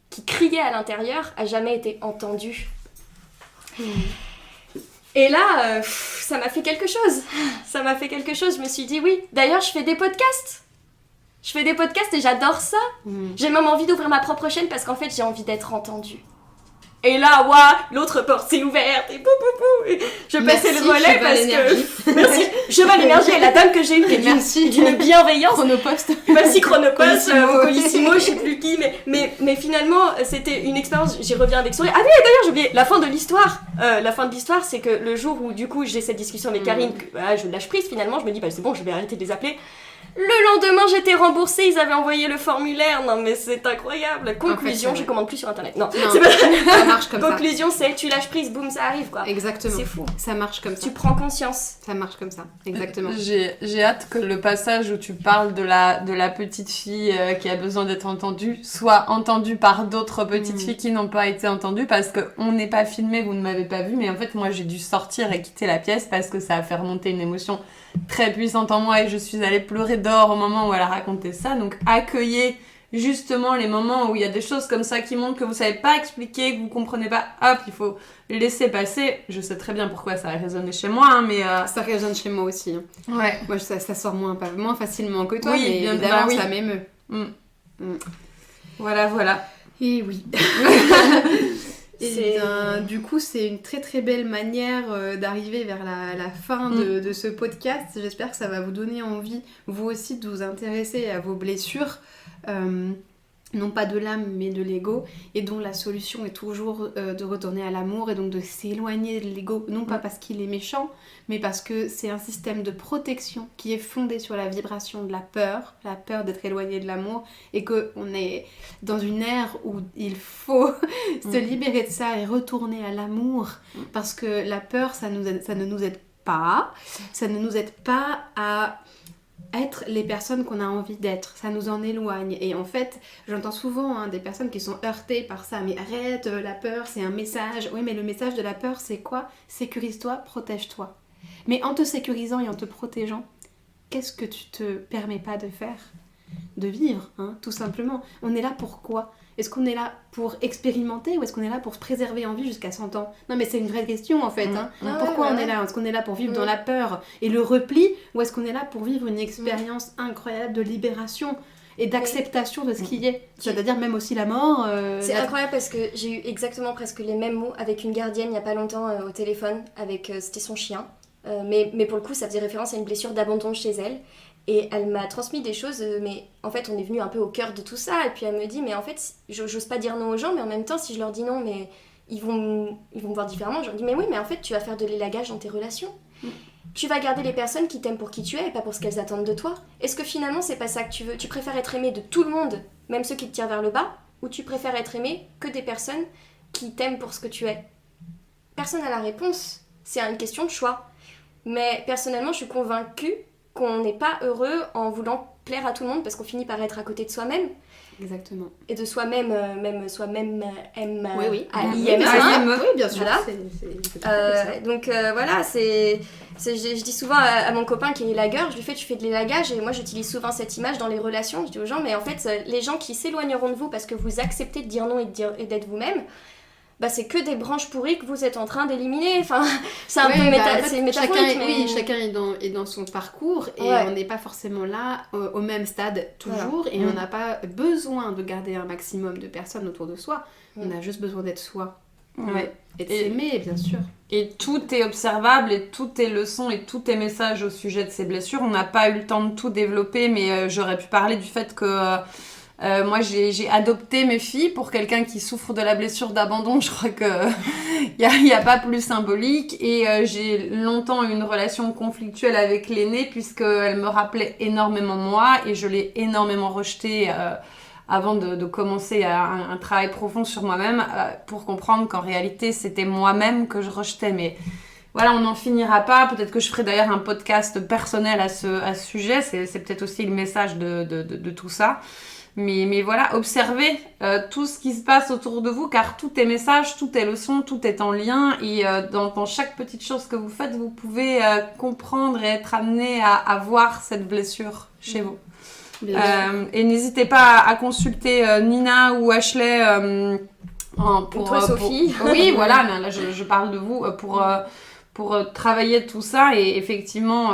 qui criait à l'intérieur a jamais été entendue ? Et là, ça m'a fait quelque chose. Ça m'a fait quelque chose. Je me suis dit oui. D'ailleurs, je fais des podcasts. Je fais des podcasts et j'adore ça. J'ai même envie d'ouvrir ma propre chaîne parce qu'en fait, j'ai envie d'être entendue. Et là, l'autre porte s'est ouverte et et je passais le relais parce que... Merci, Cheval Énergie et la dame que j'ai eue qui est d'une bienveillance. Chronopost. Merci Chronopost, Colissimo, je sais plus qui, mais finalement, c'était une expérience, j'y reviens avec sourire. Ah oui, d'ailleurs, j'ai oublié, la fin de l'histoire. La fin de l'histoire, c'est que le jour où, du coup, j'ai cette discussion avec Karine, je lâche prise, finalement, je me dis, c'est bon, je vais arrêter de les appeler. Le lendemain, j'étais remboursée, ils avaient envoyé le formulaire. Non, mais c'est incroyable. Conclusion, je commande plus sur internet. Non, c'est pas ça marche comme ça. Conclusion, c'est tu lâches prise, boum, ça arrive quoi. Exactement. C'est fou. Ça marche comme ça. Tu prends conscience. Ça marche comme ça, exactement. J'ai hâte que le passage où tu parles de la petite fille qui a besoin d'être entendue soit entendu par d'autres petites filles qui n'ont pas été entendues parce qu'on n'est pas filmé, vous ne m'avez pas vu, mais en fait, moi, j'ai dû sortir et quitter la pièce parce que ça a fait remonter une émotion très puissante en moi et je suis allée pleurer dehors au moment où elle a raconté ça. Donc accueillez justement les moments où il y a des choses comme ça qui montrent que vous savez pas expliquer, que vous comprenez pas, hop, il faut laisser passer. Je sais très bien pourquoi ça a résonné chez moi, mais... Ça résonne chez moi aussi. Ouais. Moi, ça sort moins facilement que toi, oui, mais bien, évidemment, oui. ça m'émeut. Voilà. Et oui. Du coup, c'est une très très belle manière d'arriver vers la fin de ce podcast. J'espère que ça va vous donner envie, vous aussi, de vous intéresser à vos blessures, non pas de l'âme, mais de l'ego, et dont la solution est toujours de retourner à l'amour, et donc de s'éloigner de l'ego, non pas parce qu'il est méchant, mais parce que c'est un système de protection qui est fondé sur la vibration de la peur d'être éloigné de l'amour, et qu'on est dans une ère où il faut se libérer de ça et retourner à l'amour, parce que la peur, ça ne nous aide pas à être les personnes qu'on a envie d'être, ça nous en éloigne. Et en fait, j'entends souvent des personnes qui sont heurtées par ça, mais arrête, la peur c'est un message. Oui, mais le message de la peur c'est quoi ? Sécurise-toi, protège-toi. Mais en te sécurisant et en te protégeant, qu'est-ce que tu te permets pas de faire ? De vivre, tout simplement. On est là pour quoi ? Est-ce qu'on est là pour expérimenter ou est-ce qu'on est là pour se préserver en vie jusqu'à 100 ans ? Non, mais c'est une vraie question en fait. Pourquoi on est là ? Est-ce qu'on est là pour vivre dans la peur et le repli, ou est-ce qu'on est là pour vivre une expérience incroyable de libération ? et d'acceptation de ce qui est. C'est-à-dire même aussi la mort. C'est incroyable parce que j'ai eu exactement presque les mêmes mots avec une gardienne il n'y a pas longtemps au téléphone, c'était son chien. Mais pour le coup, ça faisait référence à une blessure d'abandon chez elle. Et elle m'a transmis des choses, mais en fait, on est venu un peu au cœur de tout ça. Et puis elle me dit, mais en fait, j'ose pas dire non aux gens, mais en même temps, si je leur dis non, mais ils vont me voir différemment. Je leur dis, mais oui, mais en fait, tu vas faire de l'élagage dans tes relations. Tu vas garder les personnes qui t'aiment pour qui tu es et pas pour ce qu'elles attendent de toi. Est-ce que finalement, c'est pas ça que tu veux ? Tu préfères être aimé de tout le monde, même ceux qui te tirent vers le bas, ou tu préfères être aimé que des personnes qui t'aiment pour ce que tu es ? Personne n'a la réponse. C'est une question de choix. Mais personnellement, je suis convaincue qu'on n'est pas heureux en voulant plaire à tout le monde parce qu'on finit par être à côté de soi-même. Exactement. Et de soi-même, même soi-même aime oui. A-I-M-E. Oui, bien sûr. Voilà. Donc voilà, je dis souvent à mon copain qui est élagueur, je lui fais tu fais de l'élagage et moi j'utilise souvent cette image dans les relations. Je dis aux gens, mais en fait, les gens qui s'éloigneront de vous parce que vous acceptez de dire non et d'être vous-même, bah c'est que des branches pourries que vous êtes en train d'éliminer. Enfin, c'est un peu c'est métaphorique. Chacun est dans son parcours et on n'est pas forcément là au même stade toujours et on n'a pas besoin de garder un maximum de personnes autour de soi. On a juste besoin d'être soi. Et de s'aimer, bien sûr. Et tout est observable et tout est leçon et tout est message au sujet de ces blessures. On n'a pas eu le temps de tout développer, mais j'aurais pu parler du fait que moi j'ai adopté mes filles pour quelqu'un qui souffre de la blessure d'abandon. Je crois que y a pas plus symbolique. Et j'ai longtemps eu une relation conflictuelle avec l'aînée puisqu'elle me rappelait énormément moi et je l'ai énormément rejetée avant de commencer un travail profond sur moi-même pour comprendre qu'en réalité c'était moi-même que je rejetais. Mais voilà, on n'en finira pas. Peut-être que je ferai d'ailleurs un podcast personnel à ce sujet. C'est peut-être aussi le message de tout ça. Mais voilà, observez tout ce qui se passe autour de vous, car tout est message, tout est leçon, tout est en lien. Et dans chaque petite chose que vous faites, vous pouvez comprendre et être amené à voir cette blessure chez vous. Et n'hésitez pas à consulter Nina ou Ashley pour Sophie. Oui, voilà, mais là je parle de vous pour travailler tout ça. Et effectivement,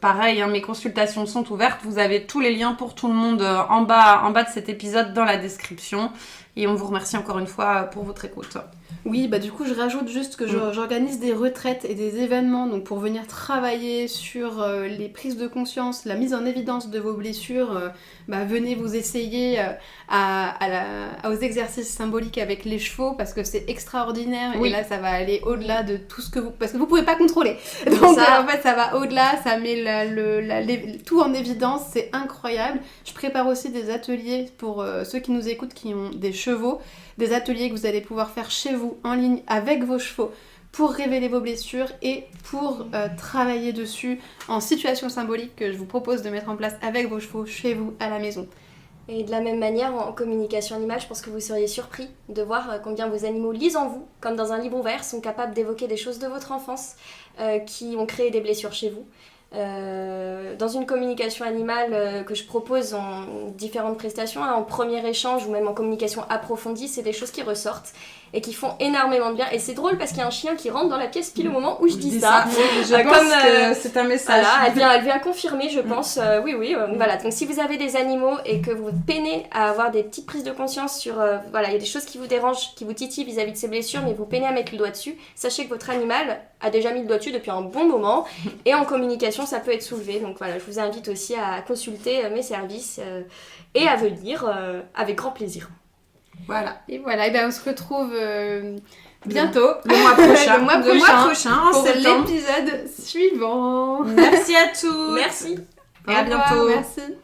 pareil, mes consultations sont ouvertes. Vous avez tous les liens pour tout le monde en bas de cet épisode dans la description. Et on vous remercie encore une fois pour votre écoute. Oui, bah du coup je rajoute juste que j'organise des retraites et des événements donc pour venir travailler sur les prises de conscience, la mise en évidence de vos blessures. Venez vous essayer aux exercices symboliques avec les chevaux parce que c'est extraordinaire. Oui. Et là ça va aller au-delà de tout ce que vous... Parce que vous pouvez pas contrôler. Donc en fait ça va au-delà, ça met tout en évidence, c'est incroyable. Je prépare aussi des ateliers pour ceux qui nous écoutent qui ont des chevaux. Des ateliers que vous allez pouvoir faire chez vous, en ligne, avec vos chevaux, pour révéler vos blessures et pour travailler dessus en situation symbolique que je vous propose de mettre en place avec vos chevaux, chez vous, à la maison. Et de la même manière, en communication animale, je pense que vous seriez surpris de voir combien vos animaux lisent en vous, comme dans un livre ouvert, sont capables d'évoquer des choses de votre enfance qui ont créé des blessures chez vous. Dans une communication animale que je propose en différentes prestations, en premier échange ou même en communication approfondie, c'est des choses qui ressortent et qui font énormément de bien. Et c'est drôle parce qu'il y a un chien qui rentre dans la pièce pile au moment où je dis ça. Oui, je pense que c'est un message. Voilà, elle vient confirmer, je pense. Oui. Voilà. Donc si vous avez des animaux et que vous peinez à avoir des petites prises de conscience sur... il y a des choses qui vous dérangent, qui vous titillent vis-à-vis de ces blessures, mais vous peinez à mettre le doigt dessus, sachez que votre animal a déjà mis le doigt dessus depuis un bon moment. Et en communication, ça peut être soulevé. Donc voilà, je vous invite aussi à consulter mes services et à venir avec grand plaisir. Voilà. Et on se retrouve bientôt. Le mois prochain. Le mois prochain pour l'épisode suivant. Merci à tous. Merci. Et à bientôt. Merci.